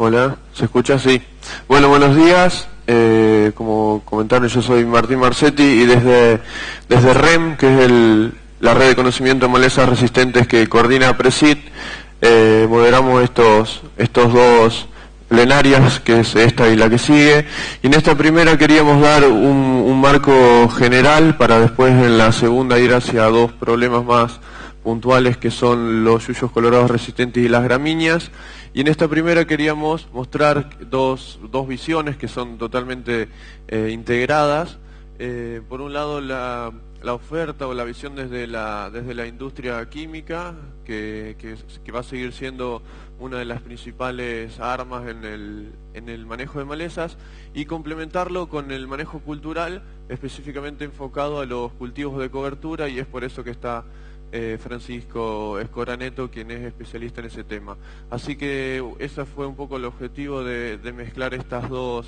Hola, ¿se escucha? Sí. Bueno, buenos días. Como comentaron, yo soy Martín Marcetti y desde REM, que es la red de conocimiento de malezas resistentes que coordina PRESID, moderamos estos dos plenarias, que es esta y la que sigue. Y en esta primera queríamos dar un marco general para después en la segunda ir hacia dos problemas más puntuales, que son los yuyos colorados resistentes y las gramíneas. Y en esta primera queríamos mostrar dos visiones que son totalmente integradas. Por un lado la oferta o la visión desde la industria química, que va a seguir siendo una de las principales armas en el manejo de malezas, y complementarlo con el manejo cultural, específicamente enfocado a los cultivos de cobertura, y es por eso que está Francisco Escoraneto, quien es especialista en ese tema. Así que ese fue un poco el objetivo de mezclar estas dos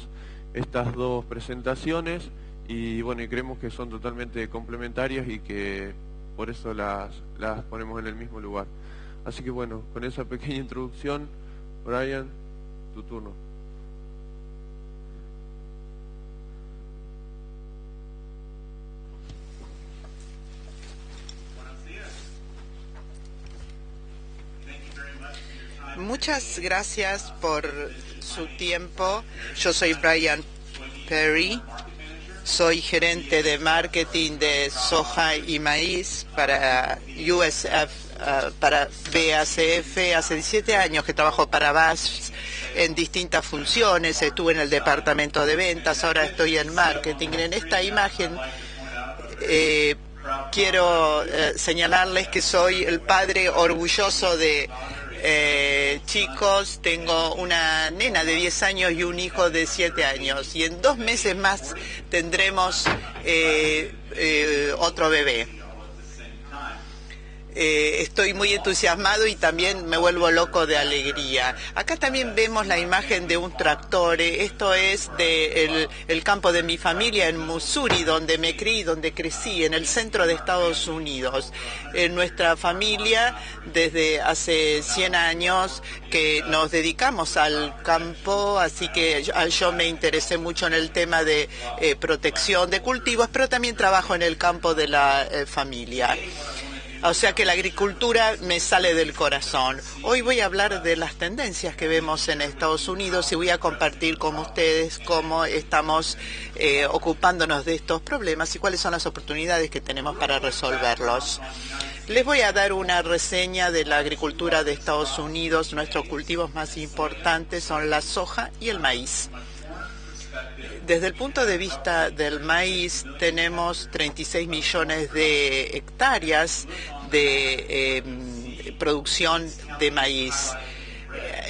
presentaciones, y bueno, y creemos que son totalmente complementarias y que por eso las ponemos en el mismo lugar. Así que bueno, con esa pequeña introducción, Brian, tu turno. Muchas gracias por su tiempo. Yo soy Brian Perry, soy gerente de marketing de soja y maíz para para BASF. Hace 17 años que trabajo para BASF en distintas funciones. Estuve en el departamento de ventas, ahora estoy en marketing. En esta imagen quiero señalarles que soy el padre orgulloso de chicos. Tengo una nena de 10 años y un hijo de 7 años, y en 2 meses más tendremos otro bebé. Estoy muy entusiasmado y también me vuelvo loco de alegría. Acá también vemos la imagen de un tractor. Esto es el campo de mi familia en Missouri, donde me crié, donde crecí, en el centro de Estados Unidos. En nuestra familia, desde hace 100 años que nos dedicamos al campo, así que yo me interesé mucho en el tema de protección de cultivos, pero también trabajo en el campo de la familia. O sea que la agricultura me sale del corazón. Hoy voy a hablar de las tendencias que vemos en Estados Unidos y voy a compartir con ustedes cómo estamos ocupándonos de estos problemas y cuáles son las oportunidades que tenemos para resolverlos. Les voy a dar una reseña de la agricultura de Estados Unidos. Nuestros cultivos más importantes son la soja y el maíz. Desde el punto de vista del maíz, tenemos 36 millones de hectáreas de producción de maíz.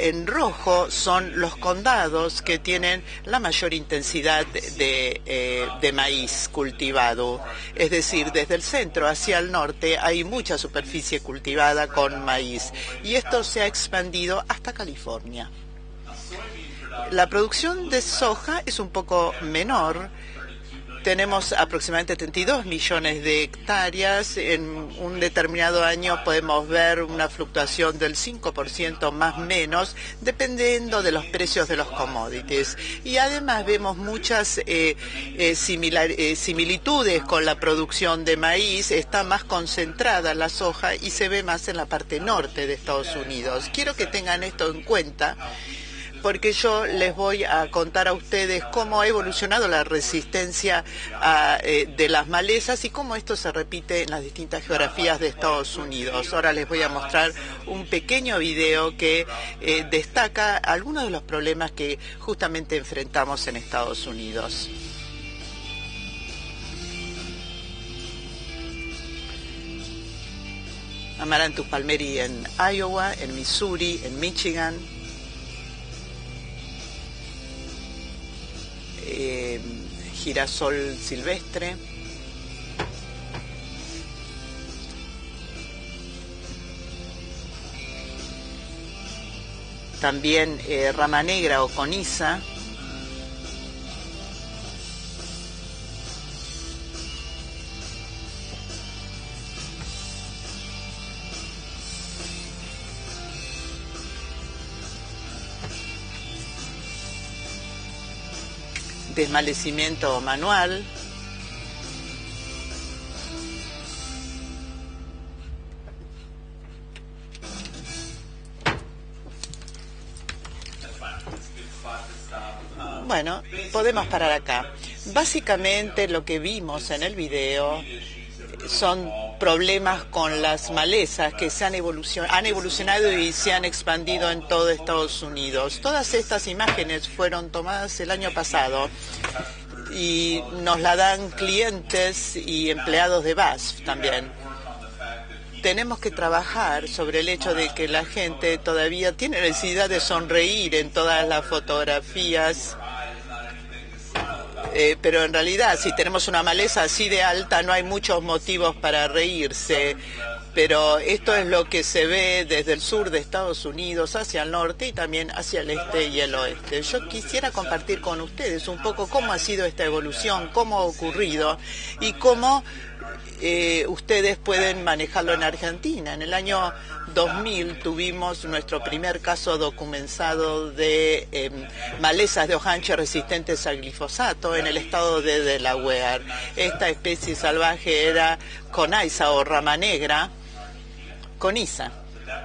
En rojo son los condados que tienen la mayor intensidad de maíz cultivado. Es decir, desde el centro hacia el norte hay mucha superficie cultivada con maíz, y esto se ha expandido hasta California. La producción de soja es un poco menor. Tenemos aproximadamente 32 millones de hectáreas. En un determinado año podemos ver una fluctuación del 5% más o menos, dependiendo de los precios de los commodities. Y además vemos muchas similitudes con la producción de maíz. Está más concentrada la soja y se ve más en la parte norte de Estados Unidos. Quiero que tengan esto en cuenta, porque yo les voy a contar a ustedes cómo ha evolucionado la resistencia de las malezas y cómo esto se repite en las distintas geografías de Estados Unidos. Ahora les voy a mostrar un pequeño video que destaca algunos de los problemas que justamente enfrentamos en Estados Unidos. Amaranthus palmeri en Iowa, en Missouri, en Michigan. Girasol silvestre, también rama negra o coniza, desmalecimiento manual. Bueno, podemos parar acá. Básicamente lo que vimos en el video son problemas con las malezas que han evolucionado y se han expandido en todo Estados Unidos. Todas estas imágenes fueron tomadas el año pasado y nos la dan clientes y empleados de BASF también. Tenemos que trabajar sobre el hecho de que la gente todavía tiene necesidad de sonreír en todas las fotografías. Pero en realidad, si tenemos una maleza así de alta, no hay muchos motivos para reírse. Pero esto es lo que se ve desde el sur de Estados Unidos hacia el norte y también hacia el este y el oeste. Yo quisiera compartir con ustedes un poco cómo ha sido esta evolución, cómo ha ocurrido y cómo ustedes pueden manejarlo en Argentina. En el año 2000 tuvimos nuestro primer caso documentado de malezas de hoja ancha resistentes al glifosato en el estado de Delaware. Esta especie salvaje era Coneisa o rama negra, Coneisa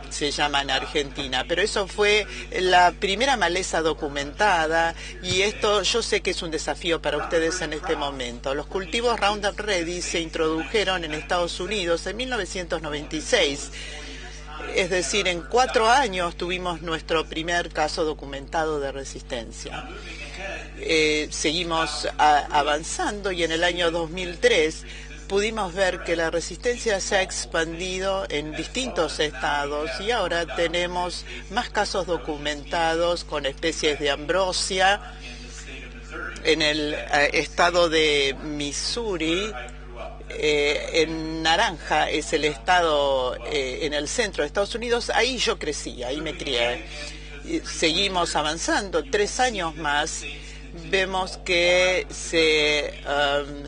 se llama en Argentina, pero eso fue la primera maleza documentada y esto yo sé que es un desafío para ustedes en este momento. Los cultivos Roundup Ready se introdujeron en Estados Unidos en 1996. Es decir, en 4 años tuvimos nuestro primer caso documentado de resistencia. Seguimos avanzando y en el año 2003 pudimos ver que la resistencia se ha expandido en distintos estados y ahora tenemos más casos documentados con especies de ambrosia. En el estado de Missouri, en naranja es el estado en el centro de Estados Unidos. Ahí yo crecí, ahí me crié. Seguimos avanzando 3 años más. Vemos que se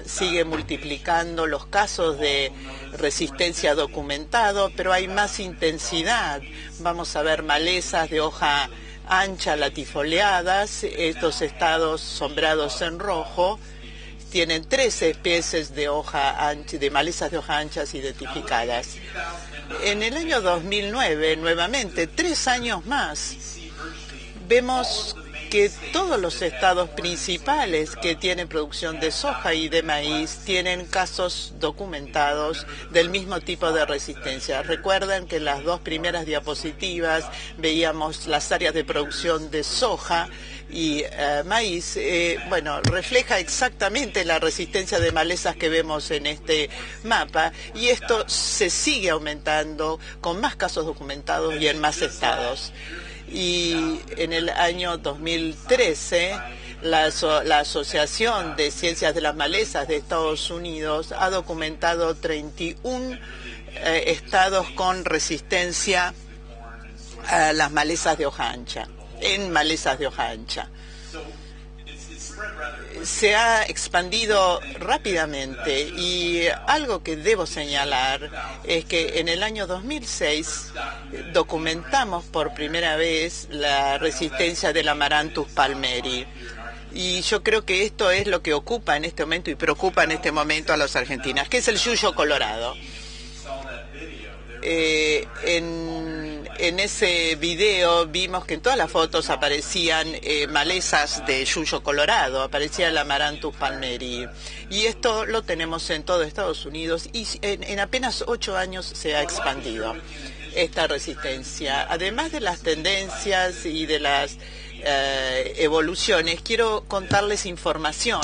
sigue multiplicando los casos de resistencia documentado, pero hay más intensidad. Vamos a ver malezas de hoja ancha latifoliadas, estos estados sombreados en rojo. Tienen 13 especies de hoja ancha, de malezas de hoja anchas identificadas. En el año 2009, nuevamente, 3 años más, vemos que todos los estados principales que tienen producción de soja y de maíz tienen casos documentados del mismo tipo de resistencia. Recuerden que en las 2 primeras diapositivas veíamos las áreas de producción de soja y maíz. Bueno, refleja exactamente la resistencia de malezas que vemos en este mapa y esto se sigue aumentando con más casos documentados y en más estados. Y en el año 2013, la Asociación de Ciencias de las Malezas de Estados Unidos ha documentado 31 estados con resistencia a las malezas de hoja ancha, en malezas de hoja ancha. Se ha expandido rápidamente y algo que debo señalar es que en el año 2006 documentamos por primera vez la resistencia del Amaranthus palmeri. Y yo creo que esto es lo que ocupa en este momento y preocupa en este momento a los argentinos, que es el yuyo colorado. En ese video vimos que en todas las fotos aparecían malezas de yuyo colorado, aparecía el Amaranthus palmeri. Y esto lo tenemos en todo Estados Unidos y en apenas 8 años se ha expandido esta resistencia. Además de las tendencias y de las evoluciones, quiero contarles información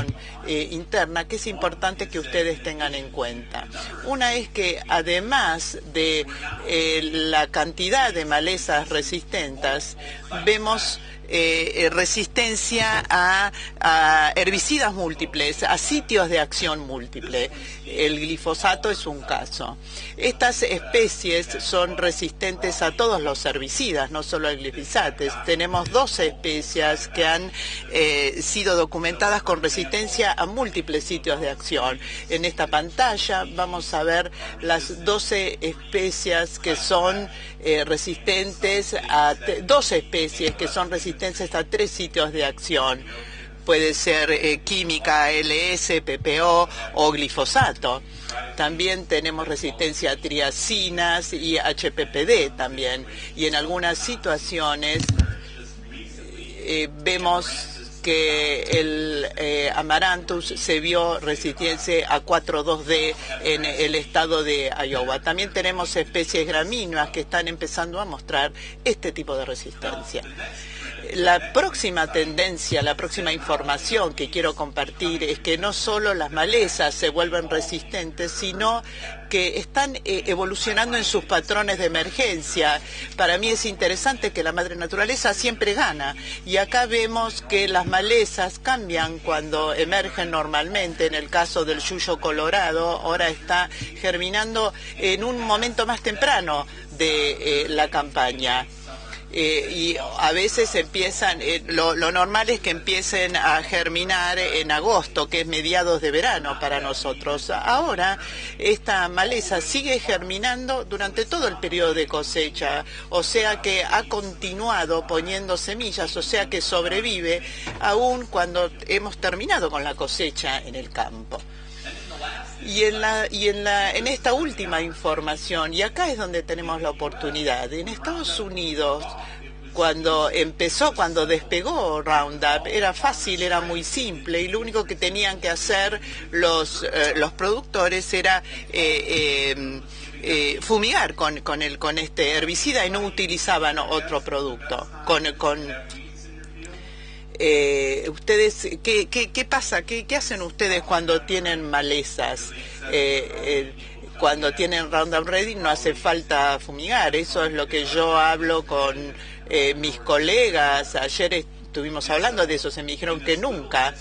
interna que es importante que ustedes tengan en cuenta. Una es que además de la cantidad de malezas resistentes, vemos resistencia a herbicidas múltiples, a sitios de acción múltiple. El glifosato es un caso. Estas especies son resistentes a todos los herbicidas, no solo al glifosato. Tenemos 12 especies que han sido documentadas con resistencia a múltiples sitios de acción. En esta pantalla vamos a ver las 12 especies que son resistentes a 12 especies que son resistentes a 3 sitios de acción. puede ser química ALS, PPO o glifosato. También tenemos resistencia a triacinas y HPPD también. Y en algunas situaciones vemos que el Amaranthus se vio resistente a 4,2-D en el estado de Iowa. También tenemos especies gramíneas que están empezando a mostrar este tipo de resistencia. La próxima tendencia, la próxima información que quiero compartir es que no solo las malezas se vuelven resistentes, sino que están evolucionando en sus patrones de emergencia. Para mí es interesante que la madre naturaleza siempre gana. Y acá vemos que las malezas cambian cuando emergen normalmente. En el caso del yuyo colorado, ahora está germinando en un momento más temprano de la campaña. Y a veces empiezan, lo normal es que empiecen a germinar en agosto, que es mediados de verano para nosotros. Ahora esta maleza sigue germinando durante todo el periodo de cosecha, o sea que ha continuado poniendo semillas, o sea que sobrevive aún cuando hemos terminado con la cosecha en el campo. Y en esta última información, y acá es donde tenemos la oportunidad, en Estados Unidos, cuando despegó Roundup, era fácil, era muy simple, y lo único que tenían que hacer los productores era fumigar con este herbicida y no utilizaban otro producto. Ustedes, ¿qué pasa? ¿Qué hacen ustedes cuando tienen malezas? Cuando tienen Roundup Ready no hace falta fumigar. Eso es lo que yo hablo con mis colegas. Ayer estuvimos hablando de eso, se me dijeron que nunca.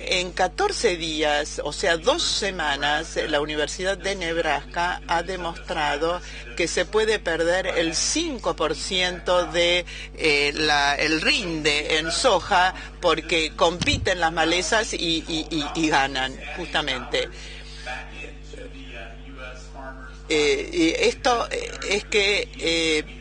En 14 días, o sea, 2 semanas, la Universidad de Nebraska ha demostrado que se puede perder el 5% de el rinde en soja porque compiten las malezas y ganan, justamente. Y esto es que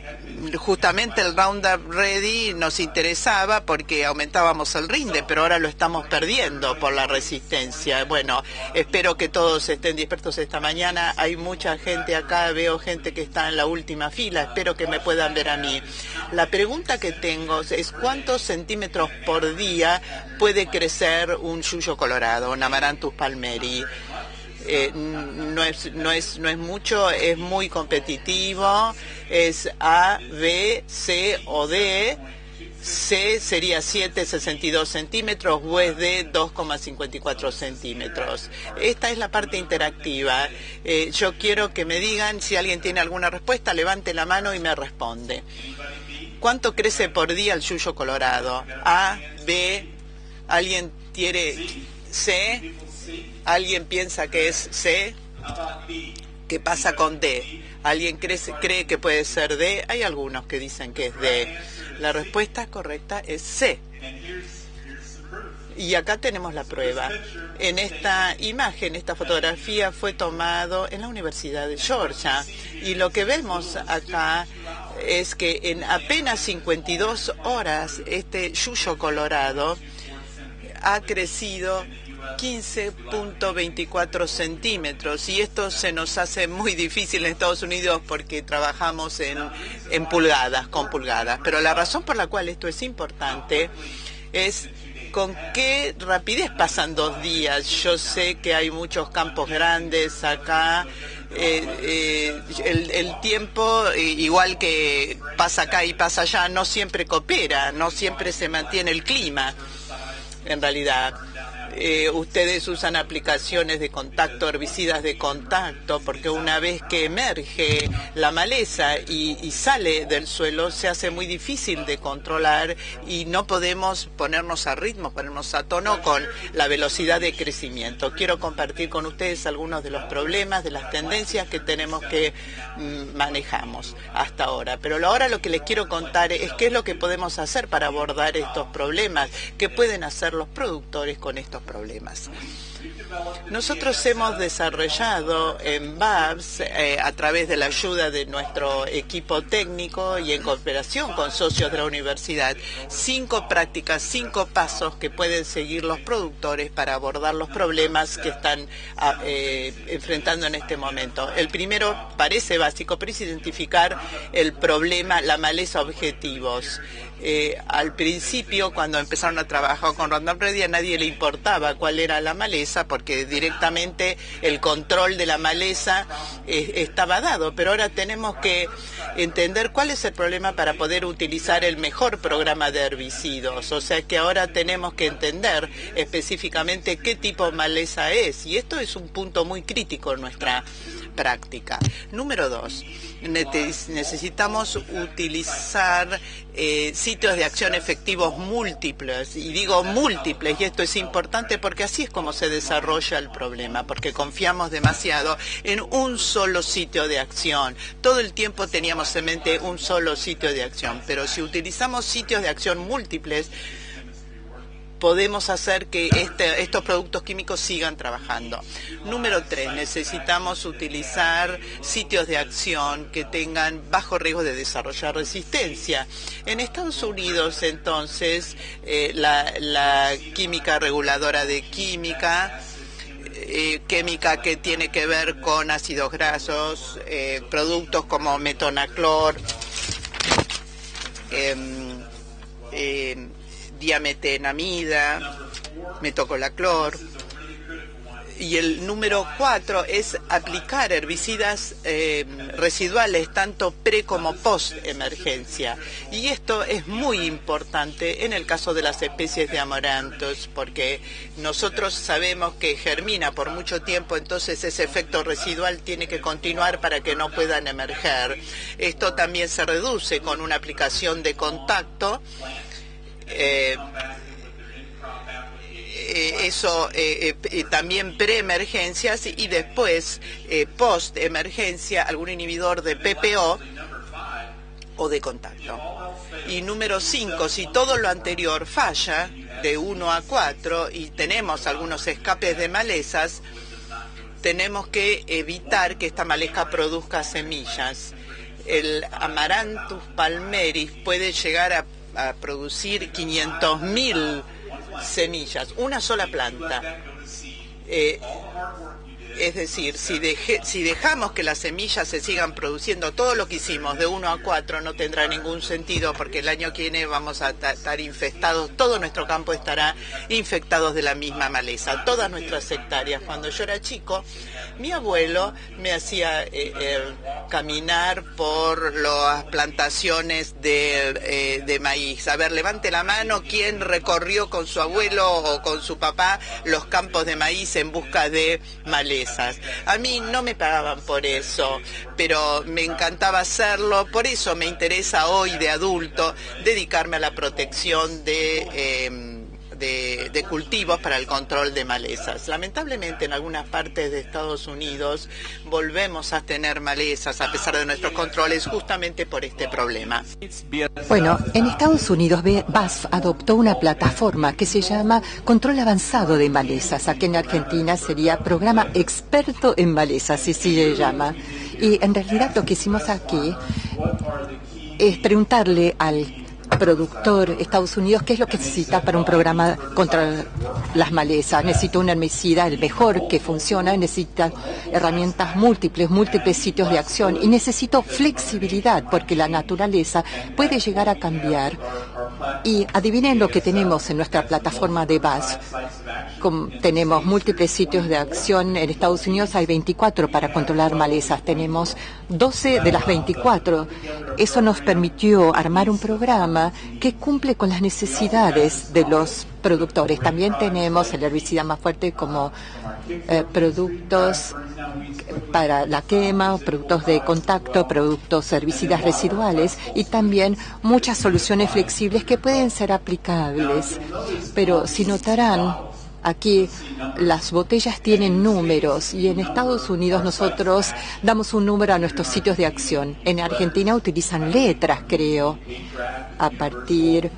justamente el Roundup Ready nos interesaba porque aumentábamos el rinde, pero ahora lo estamos perdiendo por la resistencia. Bueno, espero que todos estén despiertos esta mañana. Hay mucha gente acá, veo gente que está en la última fila, espero que me puedan ver a mí. La pregunta que tengo es ¿cuántos centímetros por día puede crecer un yuyo colorado, un Amaranthus palmeri? No es mucho, es muy competitivo, es A, B, C o D. C sería 7,62 centímetros, o es D 2,54 centímetros. Esta es la parte interactiva. Yo quiero que me digan si alguien tiene alguna respuesta, levante la mano y me responde. ¿Cuánto crece por día el yuyo colorado? A, B, ¿alguien tiene C? ¿Alguien piensa que es C? ¿Qué pasa con D? ¿Alguien cree que puede ser D? Hay algunos que dicen que es D. La respuesta correcta es C. Y acá tenemos la prueba. En esta imagen, esta fotografía fue tomado en la Universidad de Georgia. Y lo que vemos acá es que en apenas 52 horas este yuyo colorado ha crecido 15,24 centímetros, y esto se nos hace muy difícil en Estados Unidos porque trabajamos en pulgadas, con pulgadas. Pero la razón por la cual esto es importante es con qué rapidez pasan 2 días. Yo sé que hay muchos campos grandes acá. El tiempo, igual que pasa acá y pasa allá, no siempre coopera, no siempre se mantiene el clima, en realidad. Ustedes usan aplicaciones de contacto, herbicidas de contacto, porque una vez que emerge la maleza y sale del suelo, se hace muy difícil de controlar y no podemos ponernos a ritmo, ponernos a tono con la velocidad de crecimiento. Quiero compartir con ustedes algunos de los problemas, de las tendencias que tenemos que manejamos hasta ahora. Pero ahora lo que les quiero contar es qué es lo que podemos hacer para abordar estos problemas, qué pueden hacer los productores con estos problemas. Nosotros hemos desarrollado en BASF, a través de la ayuda de nuestro equipo técnico y en cooperación con socios de la universidad, 5 prácticas, 5 pasos que pueden seguir los productores para abordar los problemas que están enfrentando en este momento. El primero parece básico, pero es identificar el problema, la maleza, objetivos. Al principio, cuando empezaron a trabajar con Roundup Ready, a nadie le importaba cuál era la maleza, porque directamente el control de la maleza estaba dado. Pero ahora tenemos que entender cuál es el problema para poder utilizar el mejor programa de herbicidas. O sea que ahora tenemos que entender específicamente qué tipo de maleza es. Y esto es un punto muy crítico en nuestra práctica. Número 2. Necesitamos utilizar sitios de acción efectivos múltiples, y digo múltiples, y esto es importante porque así es como se desarrolla el problema, porque confiamos demasiado en un solo sitio de acción. Todo el tiempo teníamos en mente un solo sitio de acción, pero si utilizamos sitios de acción múltiples, podemos hacer que estos productos químicos sigan trabajando. Número 3, necesitamos utilizar sitios de acción que tengan bajo riesgo de desarrollar resistencia. En Estados Unidos, entonces, la química reguladora de química que tiene que ver con ácidos grasos, productos como metonaclor, diametenamida, metocolaclor. Y el número 4 es aplicar herbicidas residuales tanto pre como post emergencia. Y esto es muy importante en el caso de las especies de amarantos, porque nosotros sabemos que germina por mucho tiempo, entonces ese efecto residual tiene que continuar para que no puedan emerger. Esto también se reduce con una aplicación de contacto. También preemergencias y después post-emergencia algún inhibidor de PPO o de contacto. Y número 5, si todo lo anterior falla, de 1 a 4, y tenemos algunos escapes de malezas, tenemos que evitar que esta maleza produzca semillas. El Amaranthus palmaris puede llegar a producir 500.000 semillas, una sola planta. Es decir, si dejamos que las semillas se sigan produciendo, todo lo que hicimos de 1 a 4 no tendrá ningún sentido, porque el año que viene vamos a estar infestados, todo nuestro campo estará infectados de la misma maleza, todas nuestras hectáreas. Cuando yo era chico, mi abuelo me hacía caminar por las plantaciones de maíz. A ver, levante la mano quién recorrió con su abuelo o con su papá los campos de maíz en busca de malezas. A mí no me pagaban por eso, pero me encantaba hacerlo. Por eso me interesa hoy, de adulto, dedicarme a la protección de cultivos para el control de malezas. Lamentablemente, en algunas partes de Estados Unidos volvemos a tener malezas a pesar de nuestros controles, justamente por este problema. Bueno, en Estados Unidos BASF adoptó una plataforma que se llama Control Avanzado de Malezas. Aquí en Argentina sería Programa Experto en Malezas, así se llama. Y en realidad lo que hicimos aquí es preguntarle al productor Estados Unidos qué es lo que necesita para un programa contra las malezas. Necesita un herbicida, el mejor que funciona, necesita herramientas múltiples sitios de acción, y necesito flexibilidad porque la naturaleza puede llegar a cambiar. Y adivinen lo que tenemos en nuestra plataforma de BASF. Tenemos múltiples sitios de acción. En Estados Unidos hay 24 para controlar malezas. Tenemos 12 de las 24. Eso nos permitió armar un programa que cumple con las necesidades de los productores. También tenemos el herbicida más fuerte como productos para la quema, productos de contacto, productos herbicidas residuales, y también muchas soluciones flexibles que pueden ser aplicables. Pero si notarán, aquí las botellas tienen números, y en Estados Unidos nosotros damos un número a nuestros sitios de acción. En Argentina utilizan letras, creo, a partir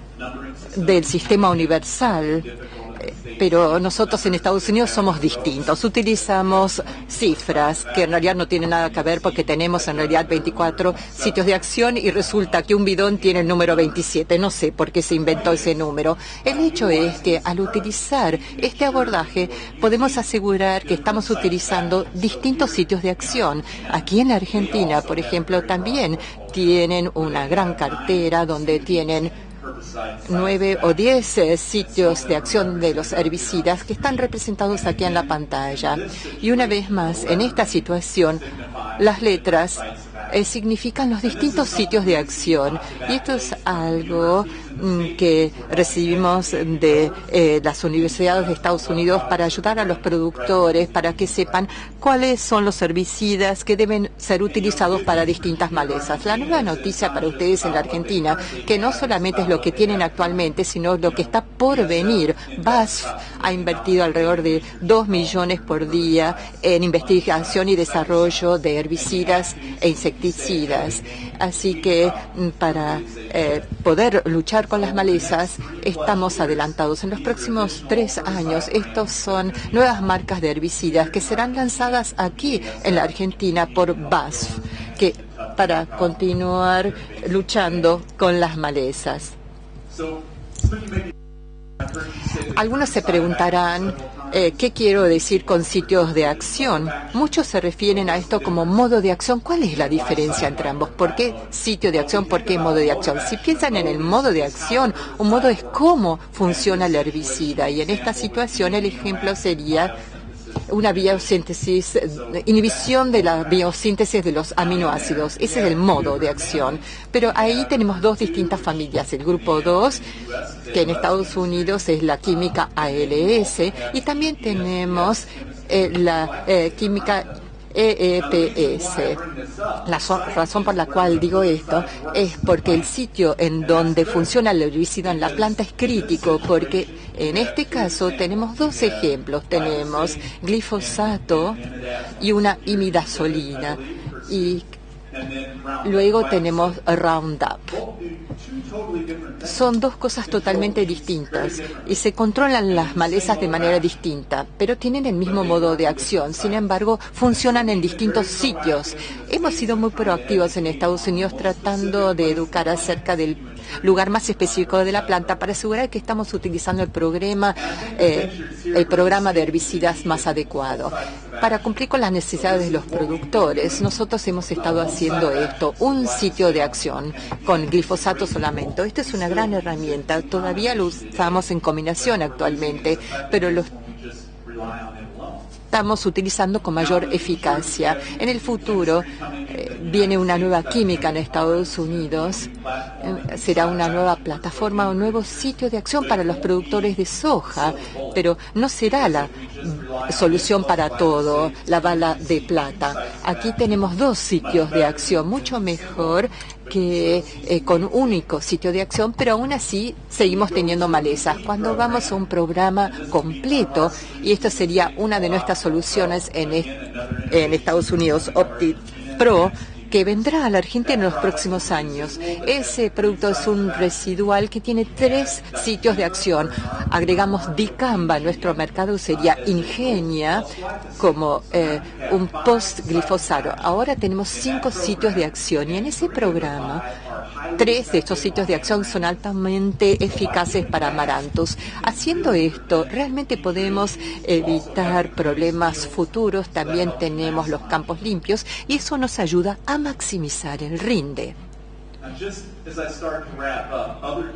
del sistema universal. Pero nosotros en Estados Unidos somos distintos. Utilizamos cifras que en realidad no tienen nada que ver porque tenemos en realidad 24 sitios de acción y resulta que un bidón tiene el número 27. No sé por qué se inventó ese número. El hecho es que al utilizar este abordaje podemos asegurar que estamos utilizando distintos sitios de acción. Aquí en la Argentina, por ejemplo, también tienen una gran cartera donde tienen 9 o 10 sitios de acción de los herbicidas que están representados aquí en la pantalla. Y una vez más, en esta situación, las letras significan los distintos sitios de acción. Y esto es algo que recibimos de las universidades de Estados Unidos para ayudar a los productores, para que sepan cuáles son los herbicidas que deben ser utilizados para distintas malezas. La nueva noticia para ustedes en la Argentina, que no solamente es lo que tienen actualmente, sino lo que está por venir. BASF ha invertido alrededor de 2 millones por día en investigación y desarrollo de herbicidas e insecticidas. Así que para poder luchar con las malezas estamos adelantados. En los próximos 3 años, estos son nuevas marcas de herbicidas que serán lanzadas aquí en la Argentina por BASF, que para continuar luchando con las malezas. Algunos se preguntarán ¿qué quiero decir con sitios de acción? Muchos se refieren a esto como modo de acción. ¿Cuál es la diferencia entre ambos? ¿Por qué sitio de acción? ¿Por qué modo de acción? Si piensan en el modo de acción, un modo es cómo funciona el herbicida. Y en esta situación el ejemplo sería una biosíntesis, inhibición de la biosíntesis de los aminoácidos. Ese es el modo de acción. Pero ahí tenemos dos distintas familias. El grupo 2, que en Estados Unidos es la química ALS, y también tenemos la química EEPS. La razón por la cual digo esto es porque el sitio en donde funciona el herbicida en la planta es crítico, porque en este caso tenemos dos ejemplos. Tenemos glifosato y una imidazolina, y luego tenemos Roundup. Son dos cosas totalmente distintas y se controlan las malezas de manera distinta, pero tienen el mismo modo de acción. Sin embargo, funcionan en distintos sitios. Hemos sido muy proactivos en Estados Unidos tratando de educar acerca del lugar más específico de la planta para asegurar que estamos utilizando el programa de herbicidas más adecuado. Para cumplir con las necesidades de los productores, nosotros hemos estado haciendo esto, un sitio de acción con glifosato solamente. Esta es una gran herramienta, todavía lo usamos en combinación actualmente, pero lo estamos utilizando con mayor eficacia. En el futuro viene una nueva química en Estados Unidos, será una nueva plataforma, un nuevo sitio de acción para los productores de soja, pero no será la solución para todo, la bala de plata. Aquí tenemos dos sitios de acción, mucho mejor que con un único sitio de acción, pero aún así seguimos teniendo malezas. Cuando vamos a un programa completo, y esto sería una de nuestras soluciones en Estados Unidos, OptiPro, que vendrá a la Argentina en los próximos años. Ese producto es un residual que tiene 3 sitios de acción. Agregamos dicamba a nuestro mercado, sería Ingenia como un post-glifosato. Ahora tenemos 5 sitios de acción y en ese programa 3 de estos sitios de acción son altamente eficaces para amarantos. Haciendo esto, realmente podemos evitar problemas futuros. También tenemos los campos limpios y eso nos ayuda a maximizar el rinde.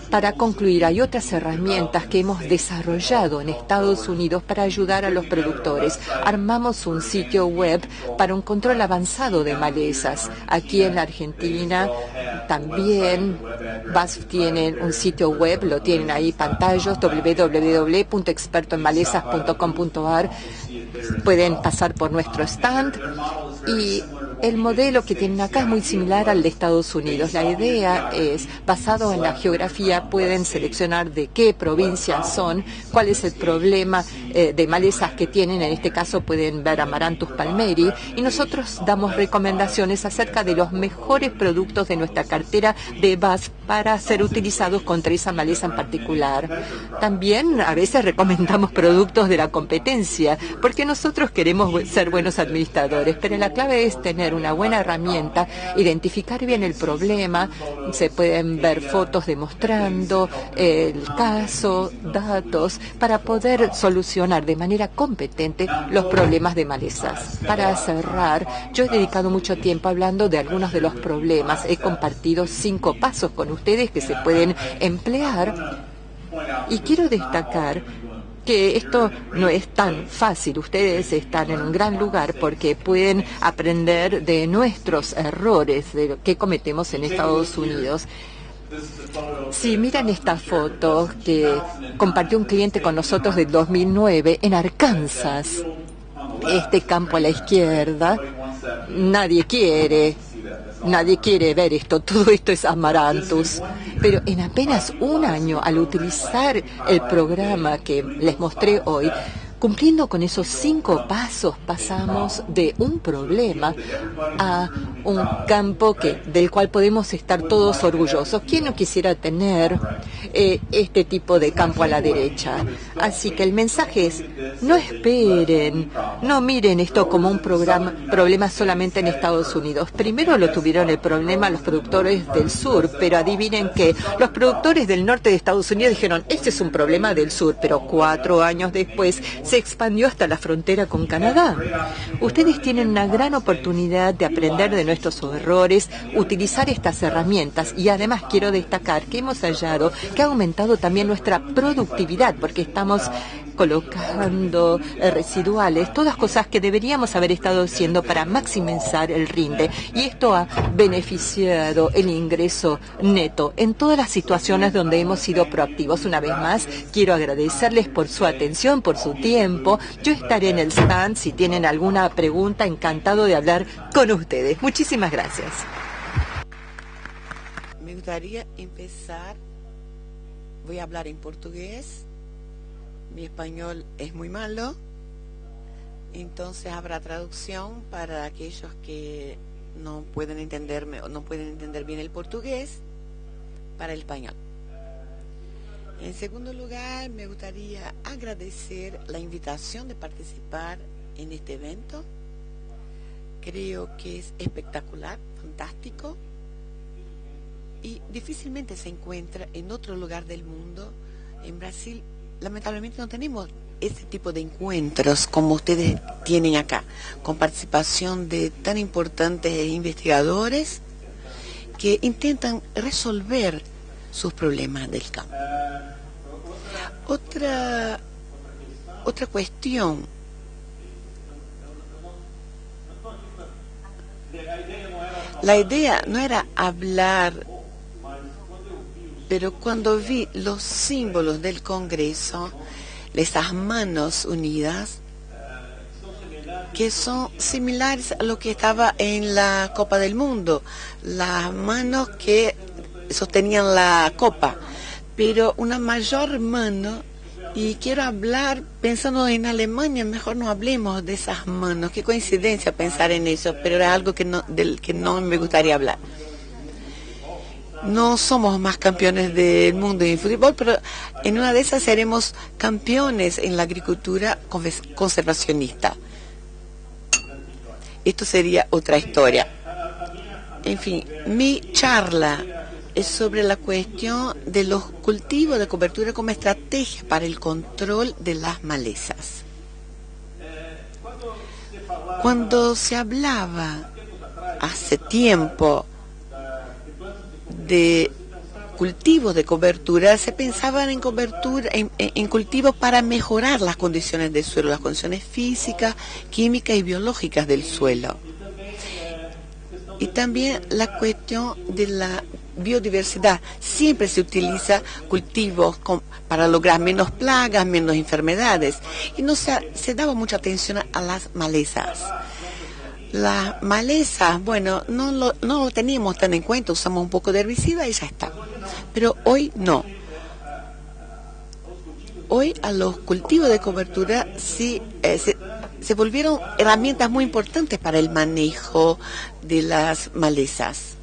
Para concluir, hay otras herramientas que hemos desarrollado en Estados Unidos para ayudar a los productores. Armamos un sitio web para un control avanzado de malezas. Aquí en la Argentina también BASF tiene un sitio web, lo tienen ahí pantallas, www.expertoenmalezas.com.ar. Pueden pasar por nuestro stand y El modelo que tienen acá es muy similar al de Estados Unidos. La idea es, basado en la geografía, pueden seleccionar de qué provincias son, cuál es el problema de malezas que tienen. En este caso pueden ver Amaranthus palmeri, y nosotros damos recomendaciones acerca de los mejores productos de nuestra cartera de BASF para ser utilizados contra esa maleza en particular. También a veces recomendamos productos de la competencia, porque nosotros queremos ser buenos administradores, pero la clave es tener una buena herramienta, identificar bien el problema. Se pueden ver fotos demostrando el caso, datos, para poder solucionar de manera competente los problemas de malezas. Para cerrar, yo he dedicado mucho tiempo hablando de algunos de los problemas. He compartido 5 pasos con ustedes que se pueden emplear, y quiero destacar que esto no es tan fácil. Ustedes están en un gran lugar porque pueden aprender de nuestros errores de lo que cometemos en Estados Unidos. Si miran esta foto que compartió un cliente con nosotros del 2009 en Arkansas, este campo a la izquierda, nadie quiere ver esto, todo esto es Amaranthus. Pero en apenas un año, al utilizar el programa que les mostré hoy, cumpliendo con esos 5 pasos, pasamos de un problema a un campo del cual podemos estar todos orgullosos. ¿Quién no quisiera tener este tipo de campo a la derecha? Así que el mensaje es, no esperen, no miren esto como un problema solamente en Estados Unidos. Primero lo tuvieron el problema los productores del sur, pero adivinen que los productores del norte de Estados Unidos dijeron, este es un problema del sur, pero 4 años después se expandió hasta la frontera con Canadá. Ustedes tienen una gran oportunidad de aprender de nuestros errores, utilizar estas herramientas, y además quiero destacar que hemos hallado que ha aumentado también nuestra productividad, porque estamos colocando residuales, todas cosas que deberíamos haber estado haciendo para maximizar el rinde, y esto ha beneficiado el ingreso neto en todas las situaciones donde hemos sido proactivos. Una vez más, quiero agradecerles por su atención, por su tiempo. Yo estaré en el stand si tienen alguna pregunta, encantado de hablar con ustedes. Muchísimas gracias. Me gustaría empezar, voy a hablar en portugués. Mi español es muy malo, entonces habrá traducción para aquellos que no pueden entenderme o no pueden entender bien el portugués para el español. En segundo lugar, me gustaría agradecer la invitación de participar en este evento. Creo que es espectacular, fantástico, y difícilmente se encuentra en otro lugar del mundo. En Brasil, lamentablemente, no tenemos este tipo de encuentros como ustedes tienen acá, con participación de tan importantes investigadores que intentan resolver sus problemas del campo. Otra cuestión. La idea no era hablar, pero cuando vi los símbolos del Congreso, esas manos unidas, que son similares a lo que estaba en la Copa del Mundo, las manos que sostenían la copa, pero una mayor mano, y quiero hablar pensando en Alemania, mejor no hablemos de esas manos, qué coincidencia pensar en eso, pero era algo del que no me gustaría hablar. No somos más campeones del mundo en fútbol, pero en una de esas seremos campeones en la agricultura conservacionista. Esto sería otra historia. En fin, mi charla es sobre la cuestión de los cultivos de cobertura como estrategia para el control de las malezas. Cuando se hablaba hace tiempo de cultivos de cobertura, se pensaban en cobertura, en cultivos para mejorar las condiciones del suelo, las condiciones físicas, químicas y biológicas del suelo. Y también la cuestión de la biodiversidad. Siempre se utiliza cultivos para lograr menos plagas, menos enfermedades, y no se daba mucha atención a las malezas. Las malezas, bueno, no lo teníamos tan en cuenta, usamos un poco de herbicida y ya está. Pero hoy no. Hoy a los cultivos de cobertura sí se volvieron herramientas muy importantes para el manejo de las malezas.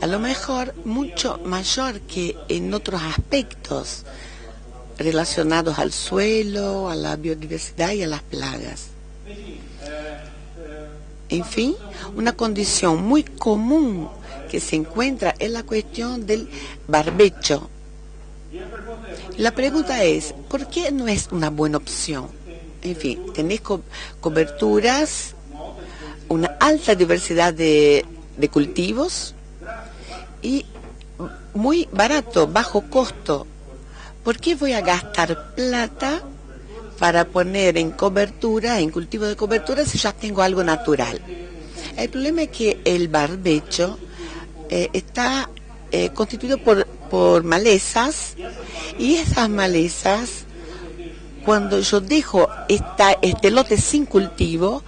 A lo mejor mucho mayor que en otros aspectos relacionados al suelo, a la biodiversidad y a las plagas. En fin, una condición muy común que se encuentra es la cuestión del barbecho. La pregunta es, ¿por qué no es una buena opción? En fin, tenés coberturas, una alta diversidad de cultivos y muy barato, bajo costo. ¿Por qué voy a gastar plata para poner en cobertura, en cultivo de cobertura, si ya tengo algo natural? El problema es que el barbecho está constituido por malezas, y esas malezas, cuando yo dejo este lote sin cultivo,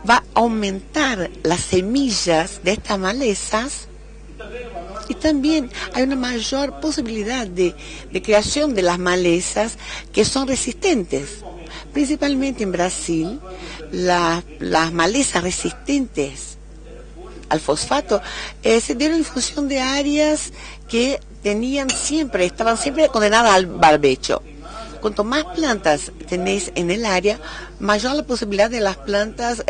va a aumentar las semillas de estas malezas, y también hay una mayor posibilidad de creación de las malezas que son resistentes. Principalmente en Brasil, las malezas resistentes al fosfato se dieron en función de áreas que estaban siempre condenadas al barbecho. Cuanto más plantas tenéis en el área, mayor la posibilidad de las plantas,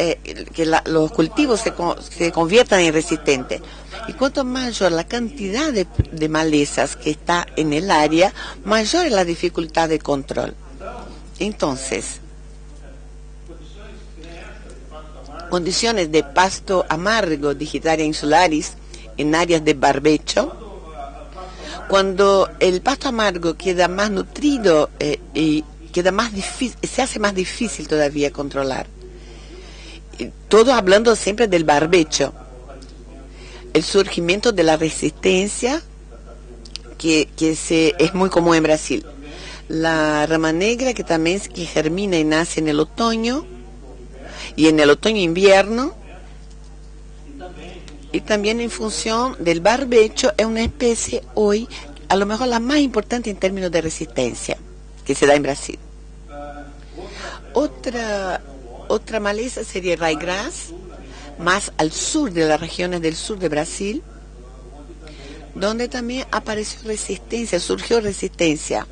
los cultivos se conviertan en resistentes. Y cuanto mayor la cantidad de malezas que está en el área, mayor es la dificultad de control. Entonces, condiciones de pasto amargo, Digitaria insularis, en áreas de barbecho. Cuando el pasto amargo queda más nutrido y queda más difícil, se hace más difícil todavía controlar. Todo hablando siempre del barbecho. El surgimiento de la resistencia que es muy común en Brasil. La rama negra que también que germina y nace en el otoño, y en el otoño-invierno, y también en función del barbecho, es una especie hoy, a lo mejor la más importante en términos de resistencia, que se da en Brasil. Otra maleza sería el ryegrass, más al sur de las regiones del sur de Brasil, donde también apareció resistencia, surgió resistencia.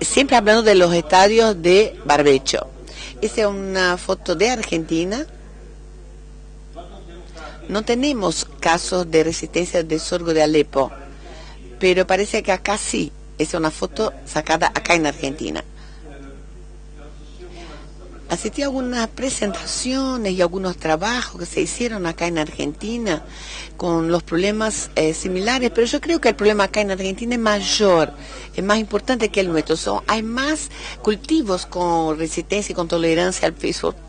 Siempre hablando de los estadios de barbecho. Esa es una foto de Argentina. No tenemos casos de resistencia de sorgo de Alepo, pero parece que acá sí. Esa es una foto sacada acá en Argentina. Asistí a algunas presentaciones y algunos trabajos que se hicieron acá en Argentina con los problemas similares, pero yo creo que el problema acá en Argentina es mayor, es más importante que el nuestro. Hay más cultivos con resistencia y con tolerancia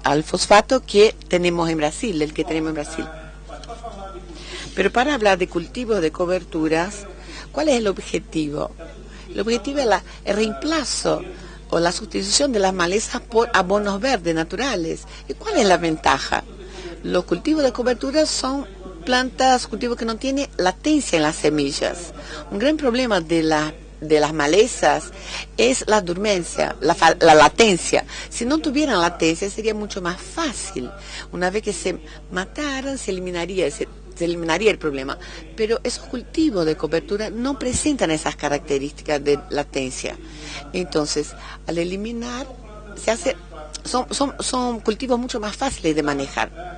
al fosfato que tenemos en Brasil, el que tenemos en Brasil. Pero para hablar de cultivos de coberturas, ¿cuál es el objetivo? El objetivo es el reemplazo o la sustitución de las malezas por abonos verdes naturales. ¿Y cuál es la ventaja? Los cultivos de cobertura son cultivos que no tienen latencia en las semillas. Un gran problema de las malezas es la dormencia, la latencia. Si no tuvieran latencia sería mucho más fácil. Una vez que se mataran, se eliminaría el problema, pero esos cultivos de cobertura no presentan esas características de latencia. Entonces, al eliminar, son cultivos mucho más fáciles de manejar.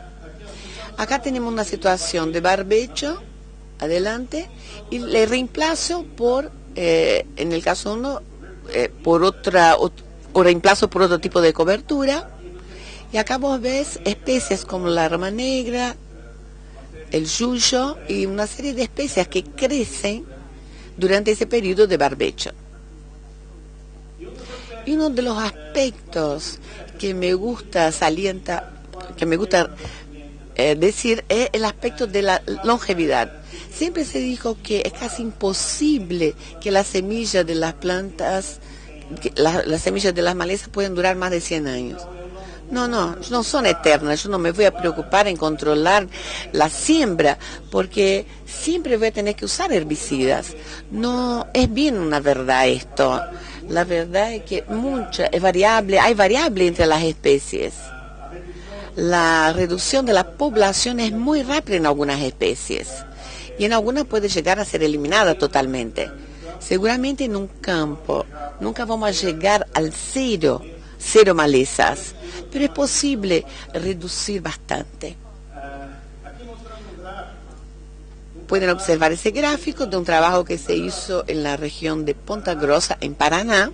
Acá tenemos una situación de barbecho, adelante, y le reemplazo por, en el caso 1, o reemplazo por otro tipo de cobertura, y acá vos ves especies como la rama negra, el yuyo y una serie de especies que crecen durante ese periodo de barbecho. Y uno de los aspectos que me gusta decir es el aspecto de la longevidad. Siempre se dijo que es casi imposible que las semillas de las plantas, las semillas de las malezas pueden durar más de 100 años. No son eternas. Yo no me voy a preocupar en controlar la siembra, porque siempre voy a tener que usar herbicidas. No es bien una verdad esto. La verdad es que hay variable entre las especies. La reducción de la población es muy rápida en algunas especies y en algunas puede llegar a ser eliminada totalmente. Seguramente en un campo nunca vamos a llegar al cero malezas, pero es posible reducir bastante. Pueden observar ese gráfico de un trabajo que se hizo en la región de Ponta Grossa, en Paraná,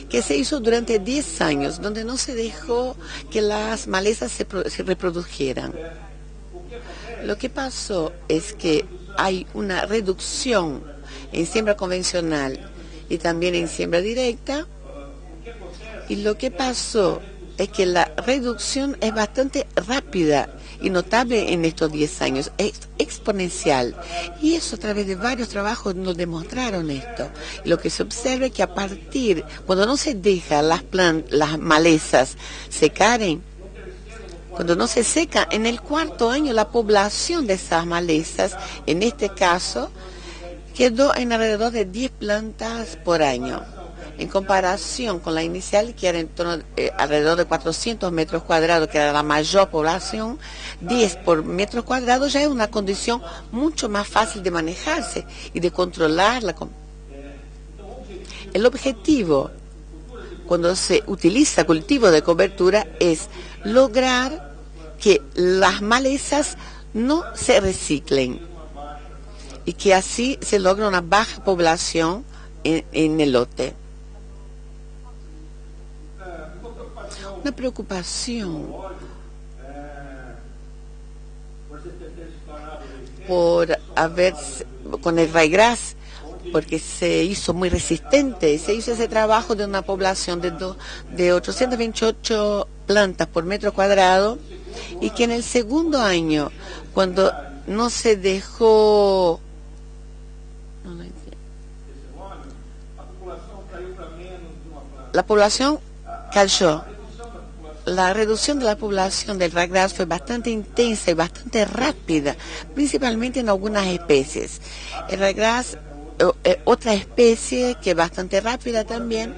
que se hizo durante 10 años, donde no se dejó que las malezas se reprodujeran. Lo que pasó es que hay una reducción en siembra convencional y también en siembra directa, y lo que pasó es que la reducción es bastante rápida y notable en estos 10 años, es exponencial. Y eso a través de varios trabajos nos demostraron esto. Y lo que se observa es que cuando no se deja las malezas secaren, cuando no se seca, en el 4º año la población de esas malezas, en este caso, quedó en alrededor de 10 plantas por año. En comparación con la inicial, que era alrededor de 400 metros cuadrados, que era la mayor población, 10 por metro cuadrado ya es una condición mucho más fácil de manejarse y de controlarla. El objetivo, cuando se utiliza cultivo de cobertura, es lograr que las malezas no se reciclen y que así se logra una baja población en el lote. Una preocupación con el ryegrass, porque se hizo muy resistente, se hizo ese trabajo de una población de 828 plantas por metro cuadrado, y que en el 2º año, cuando no se dejó, la población cayó. La reducción de la población del ryegrass fue bastante intensa y bastante rápida, principalmente en algunas especies. El ryegrass, otra especie que es bastante rápida también,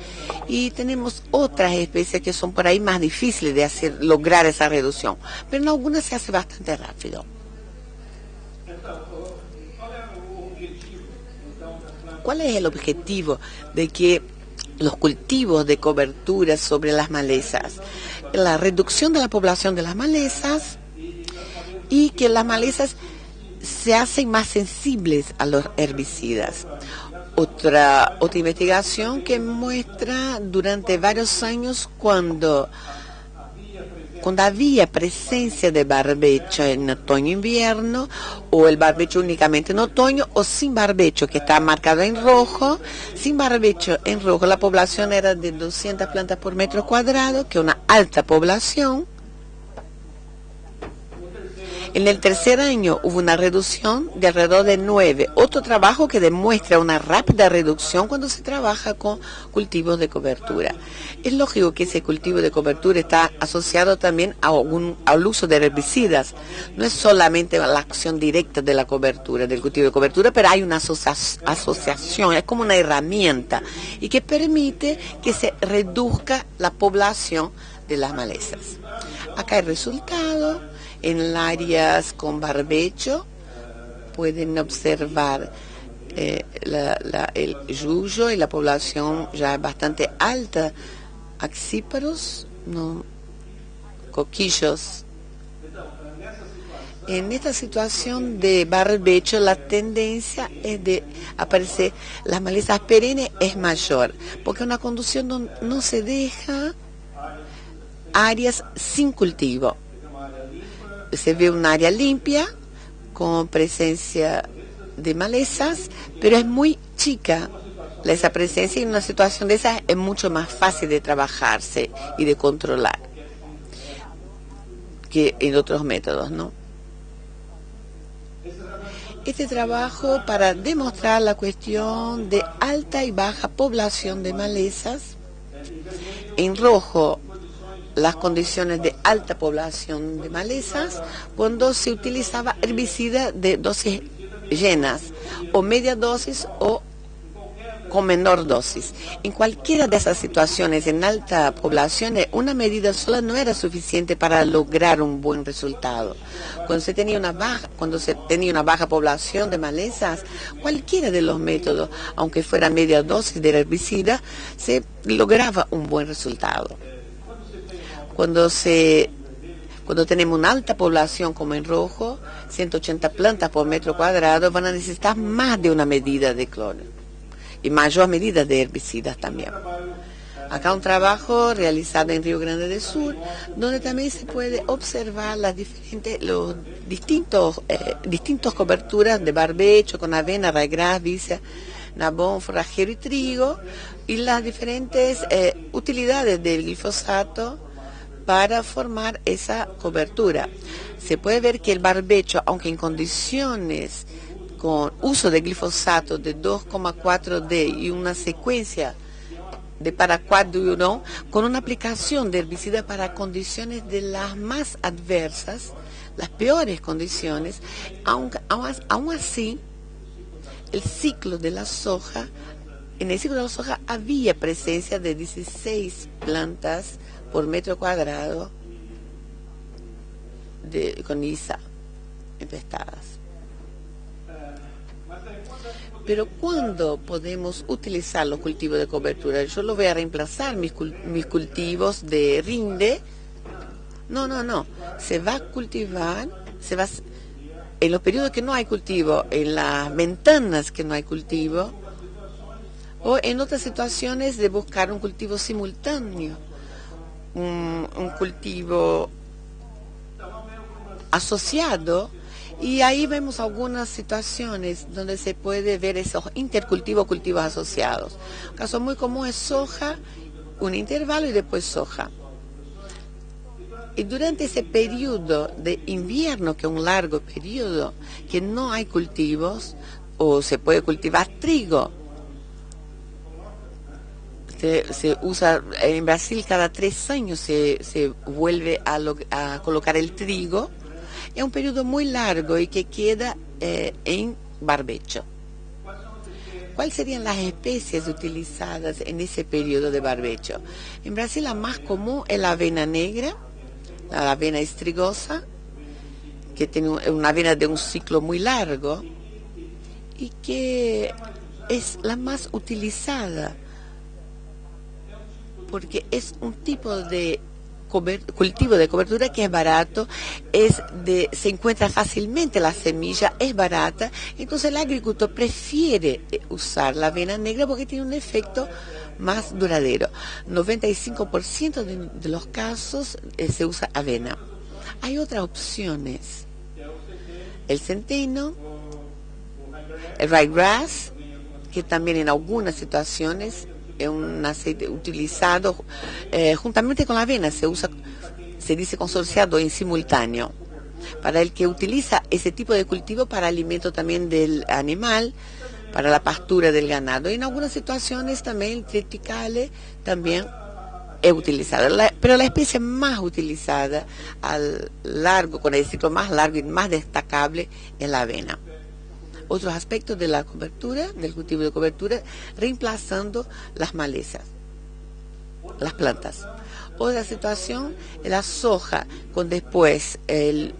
y tenemos otras especies que son por ahí más difíciles de lograr esa reducción, pero en algunas se hace bastante rápido. ¿Cuál es el objetivo de que los cultivos de cobertura sobre las malezas? La reducción de la población de las malezas y que las malezas se hacen más sensibles a los herbicidas. Otra investigación que muestra durante varios años cuando había presencia de barbecho en otoño-invierno, o el barbecho únicamente en otoño, o sin barbecho, que está marcado en rojo. Sin barbecho en rojo, la población era de 200 plantas por metro cuadrado, que es una alta población. En el 3er año hubo una reducción de alrededor de 9. Otro trabajo que demuestra una rápida reducción cuando se trabaja con cultivos de cobertura. Es lógico que ese cultivo de cobertura está asociado también al uso de herbicidas. No es solamente la acción directa de la cobertura, del cultivo de cobertura, pero hay una asociación, es como una herramienta, y que permite que se reduzca la población de las malezas. Acá el resultado. En áreas con barbecho pueden observar el yuyo y la población ya bastante alta, axíparos, coquillos. En esta situación de barbecho, la tendencia es de aparecer las malezas perennes es mayor, porque una conducción donde no se deja áreas sin cultivo. Se ve un área limpia, con presencia de malezas, pero es muy chica esa presencia, y en una situación de esa es mucho más fácil de trabajarse y de controlar que en otros métodos, ¿no? Este trabajo para demostrar la cuestión de alta y baja población de malezas. En rojo, las condiciones de alta población de malezas cuando se utilizaba herbicida de dosis llenas, o media dosis o con menor dosis. En cualquiera de esas situaciones en alta población, una medida sola no era suficiente para lograr un buen resultado. Cuando se tenía una baja población de malezas, cualquiera de los métodos, aunque fuera media dosis del herbicida, se lograba un buen resultado. Cuando tenemos una alta población como en rojo, 180 plantas por metro cuadrado, van a necesitar más de una medida de cloro y mayor medida de herbicidas también. Acá un trabajo realizado en Río Grande del Sur, donde también se puede observar los distintos coberturas de barbecho con avena, ryegrass, vicia, nabón, forrajero y trigo, y las diferentes utilidades del glifosato para formar esa cobertura. Se puede ver que el barbecho, aunque en condiciones con uso de glifosato de 2,4D y una secuencia de paraquat-diurón, con una aplicación de herbicida para condiciones de las más adversas, las peores condiciones, aún así, en el ciclo de la soja había presencia de 16 plantas por metro cuadrado con ISA infestadas. Pero ¿cuándo podemos utilizar los cultivos de cobertura? Yo lo voy a reemplazar mis cultivos de rinde. No. Se va a cultivar, en los periodos que no hay cultivo, en las ventanas que no hay cultivo, o en otras situaciones de buscar un cultivo simultáneo, un cultivo asociado. Y ahí vemos algunas situaciones donde se puede ver esos intercultivos, cultivos asociados. Un caso muy común es soja, un intervalo y después soja. Y durante ese periodo de invierno, que es un largo periodo, que no hay cultivos, o se puede cultivar trigo. Se usa, en Brasil cada 3 años se vuelve a colocar el trigo. Es un periodo muy largo y que queda en barbecho. ¿Cuáles serían las especies utilizadas en ese periodo de barbecho? En Brasil la más común es la avena negra, la avena estrigosa, que tiene una avena de un ciclo muy largo y que es la más utilizada porque es un tipo de cultivo de cobertura que es barato, se encuentra fácilmente la semilla, es barata, entonces el agricultor prefiere usar la avena negra porque tiene un efecto más duradero. 95% de los casos se usa avena. Hay otras opciones: el centeno, el ryegrass, que también en algunas situaciones es un aceite utilizado juntamente con la avena, se dice consorciado en simultáneo, para el que utiliza ese tipo de cultivo para alimento también del animal, para la pastura del ganado. Y en algunas situaciones también el triticale también es utilizado. Pero la especie más utilizada con el ciclo más largo y más destacable es la avena. Otros aspectos de la cobertura, del cultivo de cobertura, reemplazando las malezas, las plantas. Otra situación es la soja, con después el